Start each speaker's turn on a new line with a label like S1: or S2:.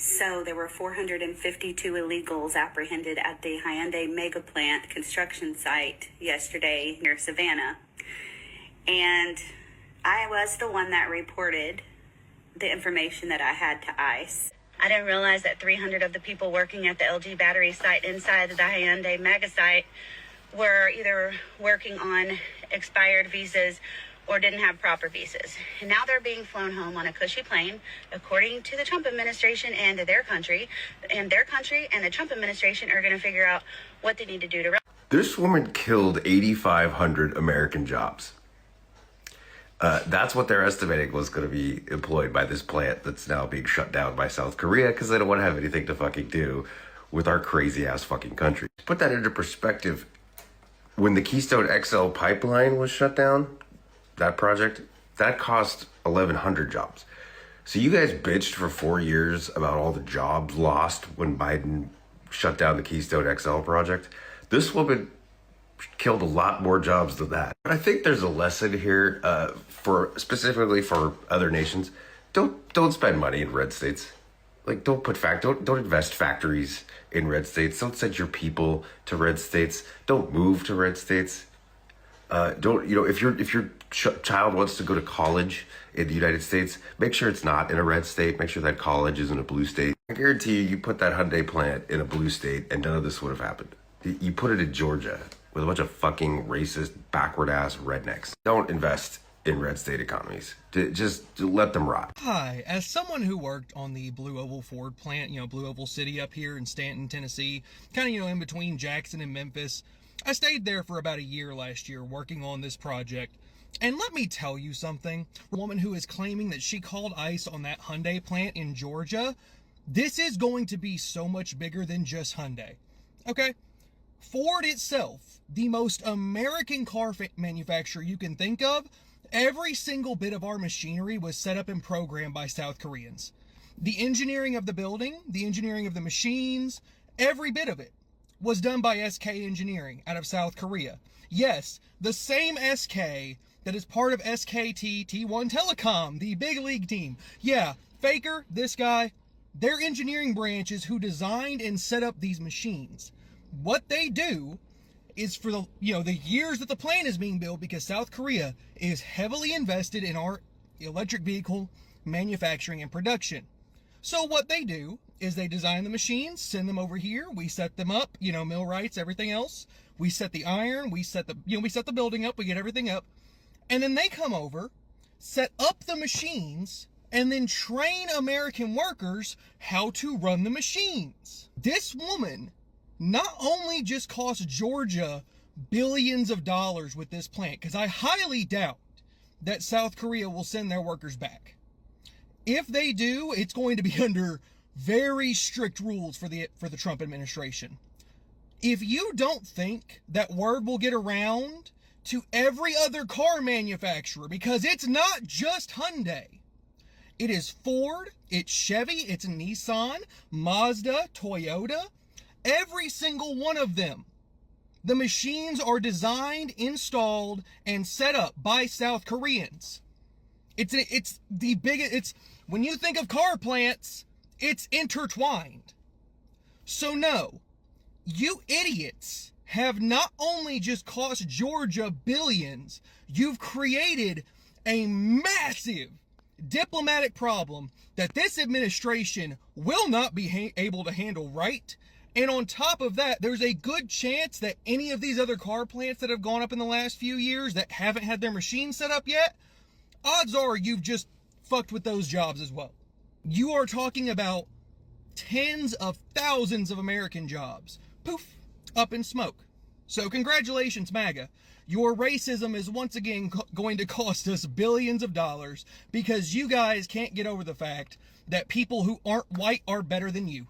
S1: So there were 452 illegals apprehended at the Hyundai mega plant construction site yesterday near Savannah. And I was the one that reported the information that I had to ICE. I didn't realize that 300 of the people working at the LG battery site inside the Hyundai mega site were either working on expired visas or didn't have proper visas. And now they're being flown home on a cushy plane, according to the Trump administration and their country. And their country and the Trump administration are going to figure out what they need to do to...
S2: This woman killed 8,500 American jobs. That's what they're estimating was going to be employed by this plant that's now being shut down by South Korea because they don't want to have anything to fucking do with our crazy ass fucking country. Put that into perspective. When the Keystone XL pipeline was shut down, that project, that cost 1,100 jobs. So you guys bitched for 4 years about all the jobs lost when Biden shut down the Keystone XL project. This woman killed a lot more jobs than that. But I think there's a lesson here specifically for other nations. Don't spend money in red states. Like don't invest factories in red states. Don't send your people to red states. Don't move to red states. If your child wants to go to college in the United States, make sure it's not in a red state. Make sure that college is in a blue state. I guarantee you put that Hyundai plant in a blue state and none of this would have happened. You put it in Georgia with a bunch of fucking racist, backward-ass rednecks. Don't invest in red state economies. Just let them rot.
S3: Hi, as someone who worked on the Blue Oval Ford plant, Blue Oval City up here in Stanton, Tennessee, kind of, in between Jackson and Memphis, I stayed there for about a year last year working on this project. And let me tell you something. A woman who is claiming that she called ICE on that Hyundai plant in Georgia, this is going to be so much bigger than just Hyundai. Okay? Ford itself, the most American car manufacturer you can think of, every single bit of our machinery was set up and programmed by South Koreans. The engineering of the building, the engineering of the machines, every bit of it was done by SK Engineering out of South Korea. Yes, the same SK that is part of SKT T1 Telecom, the big league team. Yeah, Faker, this guy, their engineering branches who designed and set up these machines. What they do is for the years that the plant is being built, because South Korea is heavily invested in our electric vehicle manufacturing and production. So what they do is they design the machines, send them over here, we set them up, millwrights, everything else. We set the iron, we set the building up, we get everything up. And then they come over, set up the machines, and then train American workers how to run the machines. This woman not only just cost Georgia billions of dollars with this plant, because I highly doubt that South Korea will send their workers back. If they do, it's going to be under very strict rules for the Trump administration. If you don't think that word will get around to every other car manufacturer, because it's not just Hyundai. It is Ford, it's Chevy, it's Nissan, Mazda, Toyota, every single one of them. The machines are designed, installed, and set up by South Koreans. It's the biggest, when you think of car plants, it's intertwined. So no, you idiots have not only just cost Georgia billions, you've created a massive diplomatic problem that this administration will not be able to handle right. And on top of that, there's a good chance that any of these other car plants that have gone up in the last few years that haven't had their machines set up yet, odds are you've just fucked with those jobs as well. You are talking about tens of thousands of American jobs. Poof, up in smoke. So congratulations, MAGA. Your racism is once again going to cost us billions of dollars because you guys can't get over the fact that people who aren't white are better than you.